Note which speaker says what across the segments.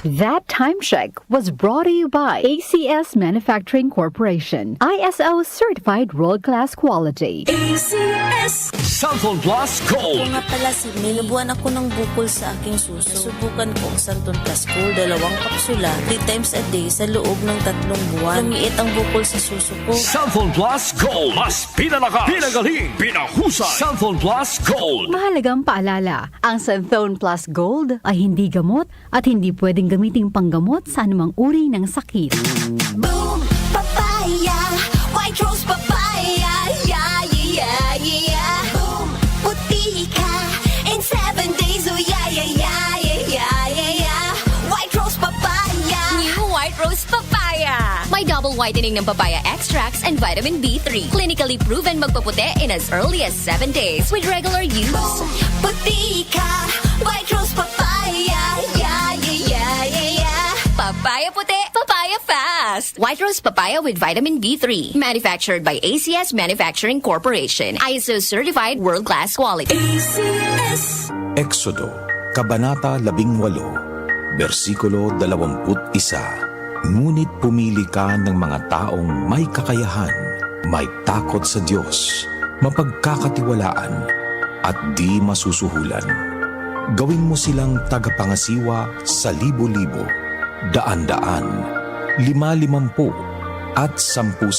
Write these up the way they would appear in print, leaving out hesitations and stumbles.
Speaker 1: That time check was brought to you by ACS Manufacturing Corporation, ISO certified world-class quality.
Speaker 2: ACS
Speaker 3: Santon Plus Gold.
Speaker 2: Kung nga pala, Sidney, nabuhan ako ng bukol sa aking suso. Subukan ko ang Santon Plus Gold, 2 kapsula, 3 times a day sa loob ng 3 buwan. Lumiit ang bukol sa suso ko.
Speaker 3: Santon Plus Gold. Mas pinalakas, pinagaling, pinahusay. Santon Plus Gold.
Speaker 1: Mahalagang paalala, ang Santhone Plus Gold ay hindi gamot at hindi pwedeng gamiting panggamot sa anumang uri ng sakit.
Speaker 4: Boom, papaya, white rose papaya, yeah, yeah, yeah. Boom, puti ka in 7 days, oh yeah, yeah, yeah, yeah, yeah, yeah. White rose papaya.
Speaker 5: New White Rose Papaya. May double whitening ng papaya extracts and vitamin B3. Clinically proven magpaputi in as early as 7 days with regular use.
Speaker 4: Boom, puti ka, white rose papaya, yeah, yeah, yeah, yeah, yeah.
Speaker 5: Papaya puti, papaya fast. White Rose Papaya with vitamin B3. Manufactured by ACS Manufacturing Corporation. ISO certified world-class quality.
Speaker 2: ACS
Speaker 6: Exodo, Kabanata 18, versikulo 21. Ngunit pumili ka ng mga taong may kakayahan, may takot sa Diyos, mapagkakatiwalaan, at di masusuhulan. Gawin mo silang tagapangasiwa sa libo-libo, daan-daan, 50-50 at 10-10.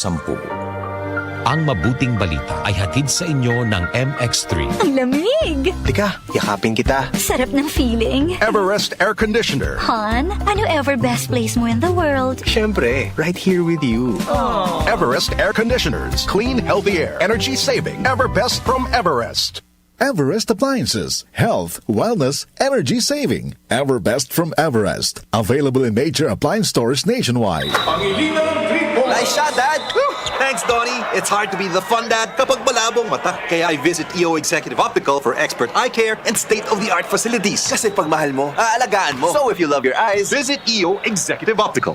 Speaker 7: Ang mabuting balita ay hatid sa inyo ng MX3.
Speaker 8: Ang lamig!
Speaker 9: Tika, yakapin kita.
Speaker 8: Sarap ng feeling.
Speaker 10: Everest Air Conditioner.
Speaker 8: Han, ano ever best place mo in the world?
Speaker 9: Siyempre, right here with you.
Speaker 10: Everest Air Conditioners. Clean, healthy air. Energy saving. Ever best from Everest.
Speaker 11: Everest Appliances. Health, wellness, energy saving. Everbest from Everest. Available in major appliance stores nationwide.
Speaker 9: Nice shot, Dad! Thanks, Donnie. It's hard to be the fun dad kapag malabong mata. Kaya I visit EO Executive Optical for expert eye care and state-of-the-art facilities. Kasi pag mahal mo, aalagaan mo. So if you love your eyes,
Speaker 10: Visit EO Executive Optical.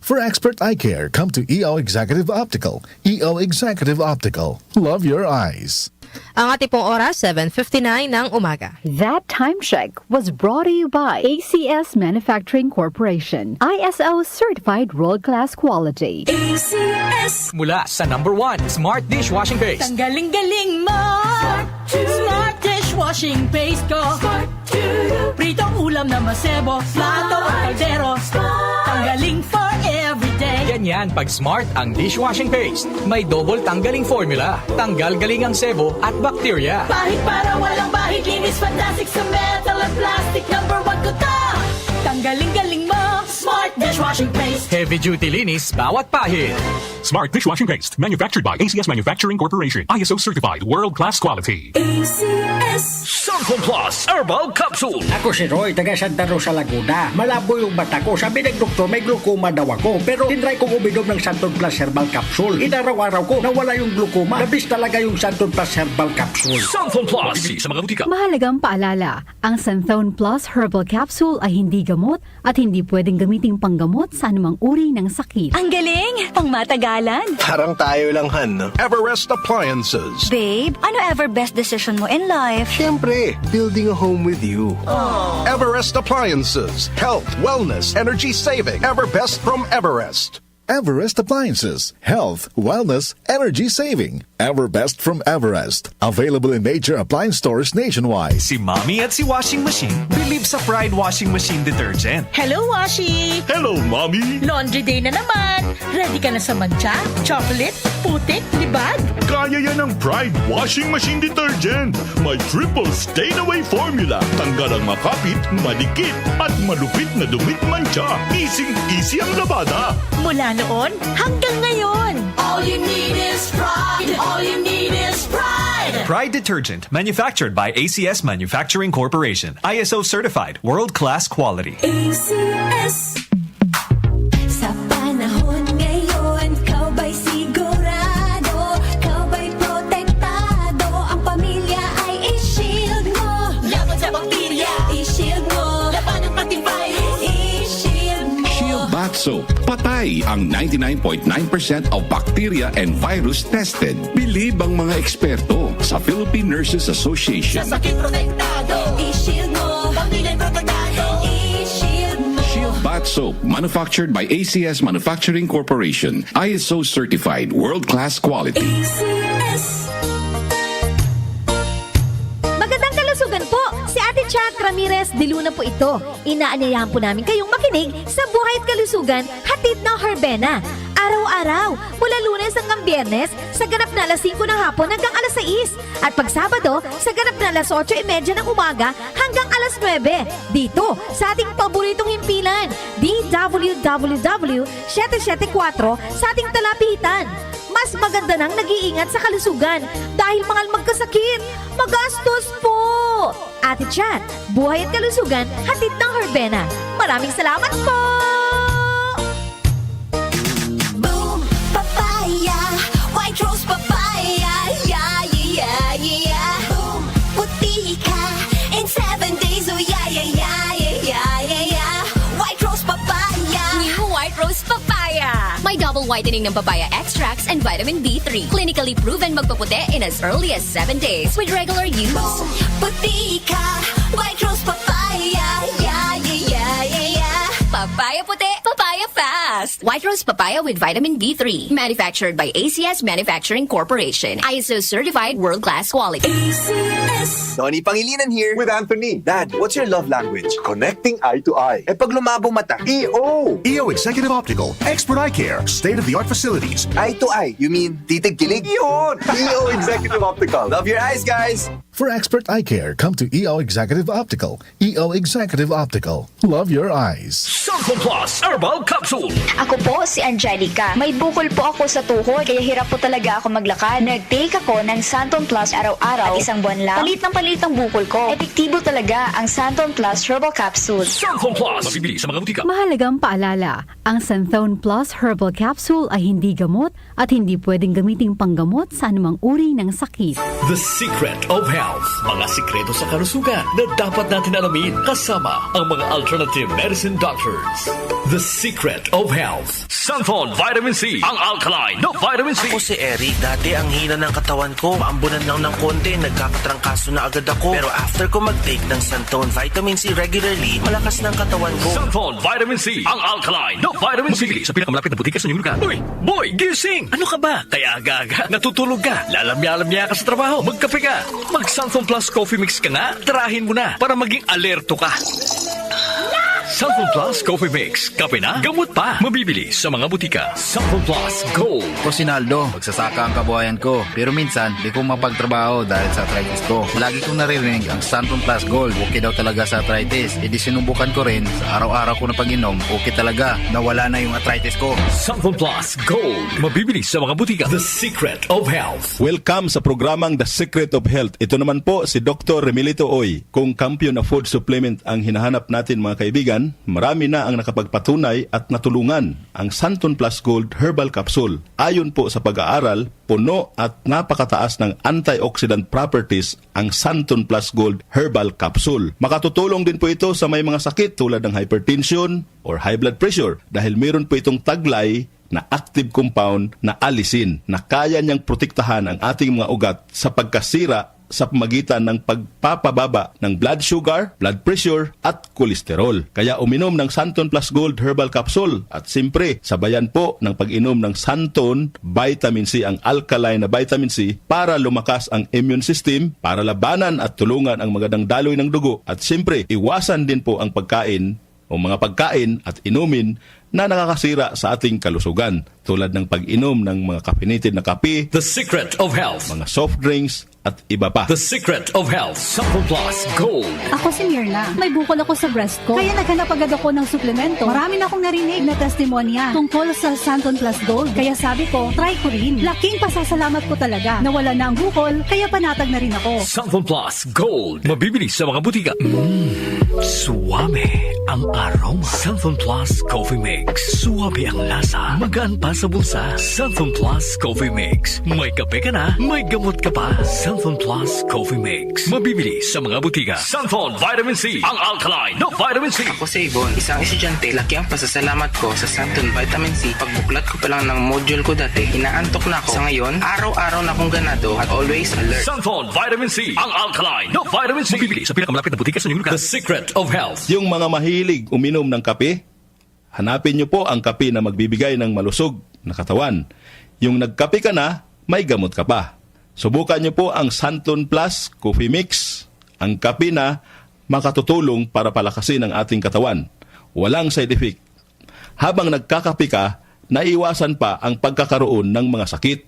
Speaker 11: For expert eye care, come to EO Executive Optical. EO Executive Optical. Love your eyes.
Speaker 12: Ang ating pong oras, 7:59 ng umaga.
Speaker 1: That time check was brought to you by ACS Manufacturing Corporation, ISO certified world-class quality.
Speaker 2: ACS
Speaker 3: Mula sa #1 Smart Dishwashing Paste.
Speaker 2: Tanggaling-galing mo Smart dishwashing paste ko Pritong ulam na masebo Plato at kaldero Tanggaling for everyday
Speaker 3: Ganyan pag Smart ang dishwashing paste. May double tanggaling formula. Tanggal galing ang sebo at bakterya.
Speaker 2: Bahid para walang bahid Linis fantastic sa metal at plastic #1 ko to Tanggaling-galing mo Smart dishwashing paste
Speaker 3: Heavy duty linis bawat pahid.
Speaker 13: Smart Dishwashing Paste, manufactured by ACS Manufacturing Corporation. ISO certified, world-class quality.
Speaker 2: ACS
Speaker 3: Santon Plus Herbal Capsule.
Speaker 14: Ako si Roy, taga Santa Rosa, Laguna. Malabo yung mata ko. Sabi ng doktor, may glaucoma daw ako. Pero tinry kong uminom ng Santon Plus Herbal Capsule. Inaraw-araw ko, nawala yung glaucoma. Nabis talaga yung Santon Plus Herbal Capsule.
Speaker 3: Santon Plus. Bibili sa mga butika.
Speaker 1: Mahalagang paalala, ang Santhone Plus Herbal Capsule ay hindi gamot at hindi pwedeng gamiting panggamot sa anumang uri ng sakit.
Speaker 8: Ang galing! Pang matagalan.
Speaker 9: parang tayo lang, Han, no?
Speaker 10: Everest Appliances.
Speaker 8: Babe, ano ever best decision mo in life?
Speaker 9: Siyempre, building a home with you.
Speaker 10: Everest Appliances. Health, wellness, energy saving. Ever best from Everest.
Speaker 11: Everest Appliances. Health, wellness, energy saving. Everbest from Everest. Available in major appliance stores nationwide.
Speaker 15: Si Mommy at si Washing Machine believe sa Pride Washing Machine Detergent.
Speaker 2: Hello, Washi!
Speaker 15: Hello, Mommy!
Speaker 2: Laundry day na naman! Ready ka na sa mancha, chocolate, putik, libag?
Speaker 13: Kaya yan ang Pride Washing Machine Detergent. May triple stain-away formula. Tanggal ang makapit, madikit, at malupit na dumit mancha. Easy ang labada.
Speaker 2: Mula noon hanggang ngayon. All you need is pride. All you need is pride.
Speaker 15: Pride Detergent, manufactured by ACS Manufacturing Corporation. ISO certified, world-class quality.
Speaker 2: ACS
Speaker 4: Sa panahon ngayon, kau ba'y sigurado? Kau ba'y protektado? Ang pamilya ay i-shield mo.
Speaker 2: Laban sa bakterya,
Speaker 4: I-shield mo.
Speaker 2: laban ng pati virus.
Speaker 4: I-shield mo.
Speaker 16: Shield Bath Soap. Patay ang 99.9% of bacteria and virus tested. Believe ang mga eksperto sa Philippine Nurses Association.
Speaker 2: Sa sakit protektado.
Speaker 4: I-shield mo.
Speaker 2: Pamilya protektado.
Speaker 4: I-shield mo.
Speaker 16: Shield Soap, manufactured by ACS Manufacturing Corporation. ISO certified, world-class quality.
Speaker 17: Magandang kalusugan po! Si Ate Chat Ramirez de Luna po ito. Inaanyayahan po namin kayong makinig sa Buhay at Kalusugan, hatid ng Herbena. Araw-araw, mula Lunes hanggang Biyernes, sa ganap na alas 5 ng hapon hanggang alas 6. At pag Sabado, sa ganap na alas 8:30 ng umaga hanggang alas 9. Dito, sa ating paboritong himpilan, DWWW 774 sa ating talapitan. Mas maganda nang nag-iingat sa kalusugan dahil mahal magkasakit. Magastos po! Ate Chat, Buhay at Kalusugan, hatid ng Herbena. Maraming salamat po!
Speaker 4: Boom, papaya, white rose papaya, yeah, yeah, yeah. Boom, puti ka in 7 days, oh yeah, yeah, yeah, yeah, yeah, yeah. White rose papaya.
Speaker 5: New White Rose Papaya. May double whitening ng papaya extracts and vitamin B3. Clinically proven magpaputi in as early as 7 days with regular use.
Speaker 4: Boom, puti ka, white rose papaya, yeah, yeah, yeah, yeah, yeah.
Speaker 5: Papaya puti, papaya fast. White Rose Papaya with vitamin B3. Manufactured by ACS Manufacturing Corporation. ISO certified world-class quality.
Speaker 9: Donnie Pangilinan here. With Anthony. Dad, what's your love language? Connecting eye to eye. Eh pag lumabo mata. EO!
Speaker 10: EO Executive Optical, expert eye care, state-of-the-art facilities.
Speaker 9: Eye to eye. You mean titig kilig? Yun! EO Executive Optical. Love your eyes, guys!
Speaker 11: For expert eye care, come to EO Executive Optical. EO Executive Optical. Love your eyes.
Speaker 13: Santon Plus Herbal Capsule.
Speaker 8: Ako po si Angelica. May bukol po ako sa tuhod, kaya hirap po talaga ako maglakad. Nag-take ako ng Santon Plus araw-araw at isang buwan lang. Palit ng palit ang bukol ko. Epektibo talaga ang Santon Plus Herbal Capsule.
Speaker 13: Santon Plus. Mabibili sa mga butika.
Speaker 1: Mahalagang paalala, ang Santhone Plus Herbal Capsule ay hindi gamot at hindi pwedeng gamiting panggamot sa anumang uri ng sakit.
Speaker 13: The Secret of Health. Mga sikreto sa kalusugan na dapat natin alamin kasama ang mga alternative medicine doctors. The Secret of Health. Santon Vitamin C. Ang alkaline na vitamin C.
Speaker 18: Ako si Eric. Dati ang hina ng katawan ko. Maambunan lang ng konti. Nagkakatrangkaso na agad ako. Pero after ko mag-take ng Santon Vitamin C regularly, malakas ng katawan ko.
Speaker 13: Santon Vitamin C. Ang alkaline na vitamin C. Mabibili sa pinakamalapit na butika sa inyong lugar. Uy! Boy! Gising! Ano ka ba? Kaya aga-aga. Natutulog ka. Lalamya-lamya ka sa trabaho. Magkape ka. Mag-Santon Plus Coffee Mix ka nga. Tarahin mo na para maging alerto ka. Santon Plus Coffee Mix. Kape na, gamot pa. Mabibili sa mga butika. Santon Plus Gold.
Speaker 19: Ako si Naldo, magsasaka ang kabuhayan ko. Pero minsan, di ko mapagtrabaho dahil sa arthritis ko. Lagi kong naririnig ang Santon Plus Gold. Okay daw talaga sa arthritis. E di sinubukan ko rin. Sa araw-araw ko na pag-inom, okay talaga. Nawala na yung arthritis ko.
Speaker 13: Santon Plus Gold. Mabibili sa mga butika. The Secret of Health.
Speaker 20: Welcome sa programang The Secret of Health. Ito naman po si Dr. Remilito Oy. Kung kampiyon na food supplement ang hinahanap natin mga kaibigan, marami na ang nakapagpatunay at natulungan ang Santon Plus Gold Herbal Capsule. Ayon po sa pag-aaral, puno at napakataas ng antioxidant properties ang Santon Plus Gold Herbal Capsule. Makatutulong din po ito sa may mga sakit tulad ng hypertension or high blood pressure dahil meron po itong taglay na active compound na alisin na kaya niyang protektahan ang ating mga ugat sa pagkasira sa pamagitan ng pagpapababa ng blood sugar, blood pressure at kolesterol. Kaya uminom ng Santon Plus Gold Herbal Capsule at simpre sabayan po ng pag-inom ng Santon Vitamin C, ang alkaline na vitamin C para lumakas ang immune system, para labanan at tulungan ang magandang daloy ng dugo at simpre iwasan din po ang pagkain o mga pagkain at inumin na nakakasira sa ating kalusugan tulad ng pag-inom ng mga caffeinated na kape,
Speaker 13: The Secret of Health.
Speaker 20: mga soft drinks at iba pa.
Speaker 13: The Secret of Health. Santon Plus Gold.
Speaker 21: Ako si Mirna. May bukol ako sa breast ko. Kaya naghanap agad ako ng suplemento. Marami na akong narinig na testimonya tungkol sa Santon Plus Gold. Kaya sabi ko, try ko rin. Laking pasasalamat ko talaga. Nawala na ang bukol, kaya panatag na rin ako.
Speaker 13: Santon Plus Gold. Mabibili sa mga butika. Suwame ang aroma. Santon Plus Coffee Mix. Suwabe ang lasa. Magaan pa sa bulsa. Santon Plus Coffee Mix. May kape ka na, may gamot ka pa. Santon Plus Coffee Mix. Mabibili sa mga butika. Santon Vitamin C. Ang alkaline na vitamin C.
Speaker 22: Ako si Ibon, isang estudyante. Laki ang pasasalamat ko sa Santon Vitamin C. Pagbuklat ko pa lang ng module ko dati, inaantok na ako. Sa ngayon, araw-araw na akong ganado at always alert.
Speaker 13: Santon Vitamin C. Ang alkaline na vitamin C. Mabibili sa pinakamalapit na butika sa inyong lugar. The Secret of Health.
Speaker 20: Yung mga mahilig uminom ng kape, hanapin nyo po ang kape na magbibigay ng malusog na katawan. Yung nagkape ka na, may gamot ka pa. Subukan nyo po ang Santon Plus Coffee Mix, ang kape na makatutulong para palakasin ang ating katawan. Walang side effect. Habang nagkakape ka, naiwasan pa ang pagkakaroon ng mga sakit,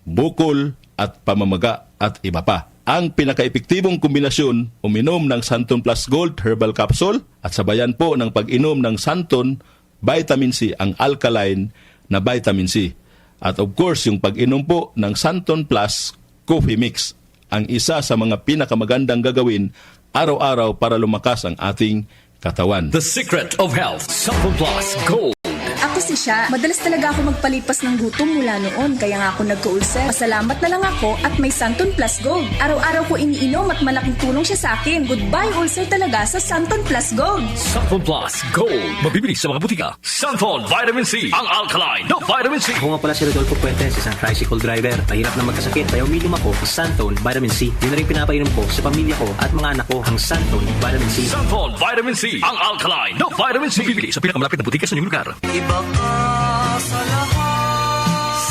Speaker 20: bukol at pamamaga at iba pa. Ang pinaka-epektibong kombinasyon, uminom ng Santon Plus Gold Herbal Capsule at sabayan po ng pag-inom ng Santon Vitamin C, ang alkaline na vitamin C. At of course, yung pag-inom po ng Santon Plus Coffee Mix, ang isa sa mga pinakamagandang gagawin araw-araw para lumakas ang ating katawan.
Speaker 3: The Secret of Health, Santon Plus Gold.
Speaker 6: Ako si Sha. Madalas talaga ako magpalipas ng gutom mula noon, kaya nga ako nagka-ulcer. Pasalamat na lang ako at may Santon Plus Gold. Araw-araw ko iniinom at malaking tulong siya sa akin. Goodbye ulcer talaga sa Santon Plus Gold.
Speaker 3: Santon Plus Gold. Mabibili sa mga butika. Santon Vitamin C, ang alkaline na vitamin C.
Speaker 7: Ako nga pala si Rodolfo Puentes, isang tricycle driver. Mahirap na magkasakit, kaya uminom ako ng Santon Vitamin C. Yun na rin pinapainom ko sa pamilya ko at mga anak ko, ang Santon Vitamin C.
Speaker 3: Santon Vitamin C, ang alkaline na vitamin C. Mabibili sa pinakamalapit na butika sa inyong lugar.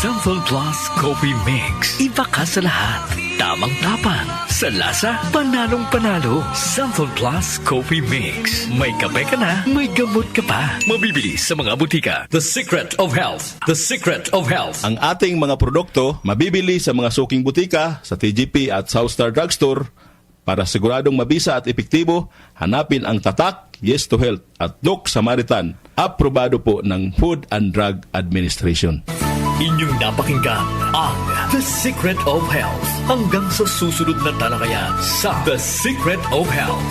Speaker 3: Santon Plus Coffee Mix. Iba ka sa lahat. Tamang-tapang. Sa lasa, panalong-panalo. Santon Plus Coffee Mix. May kape ka na, may gamot ka pa. Mabibili sa mga butika. The Secret of Health. The Secret of Health.
Speaker 20: Ang ating mga produkto mabibili sa mga suking butika, sa TGP at Southstar Drugstore. Para siguradong mabisa at epektibo, hanapin ang tatak Yes to Health at Doc Samaritan. Aprobado po ng Food and Drug Administration.
Speaker 3: Inyong napakinggan ang The Secret of Health. Hanggang sa susunod na talakayan sa The Secret of Health.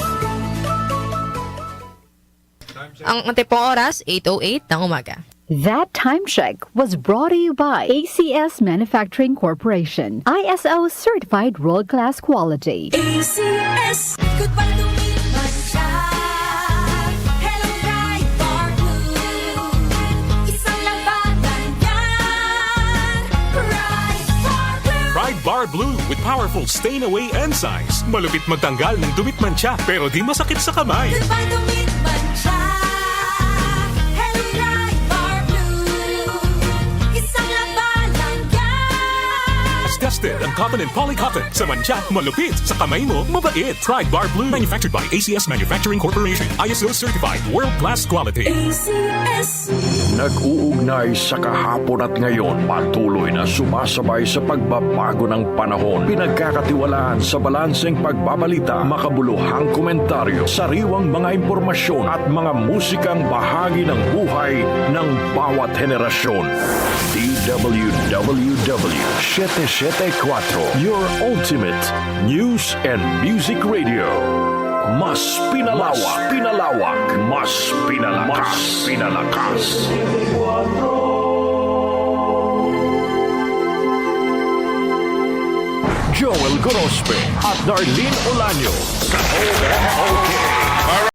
Speaker 12: Ang tipong oras, 8:08 ng umaga.
Speaker 1: That time check was brought to you by ACS Manufacturing Corporation. ISO certified world-class quality.
Speaker 4: ACS. Goodbye to me, Mancha. Hello, Ride Bar Blue. Isang labanan yan. Ride Bar Blue.
Speaker 23: Ride Bar Blue with powerful stain-away enzymes. Malupit magtanggal ng dumit mancha pero di masakit sa kamay.
Speaker 4: Goodbye to me, Mancha. Hello, Ride Bar Blue. Isang labanan yan.
Speaker 23: As tested ang cotton and polycotton. Sa mancha, malupit. Sa kamay mo, mabait. Ride Bar Blue. Manufactured by ACS Manufacturing Corporation. ISO certified world-class quality.
Speaker 4: ACS.
Speaker 24: Nag-uugnay sa kahapon at ngayon, patuloy na sumasabay sa pagbabago ng panahon. Pinagkakatiwalaan sa balanseng pagbabalita, makabuluhang komentaryo, sariwang mga impormasyon at mga musikang bahagi ng buhay ng bawat henerasyon. DWWW 774, your ultimate news and music radio. Mas pinalawak, mas pinalakas. Joel Gorospe at Darlene Olanyo sa OMOK.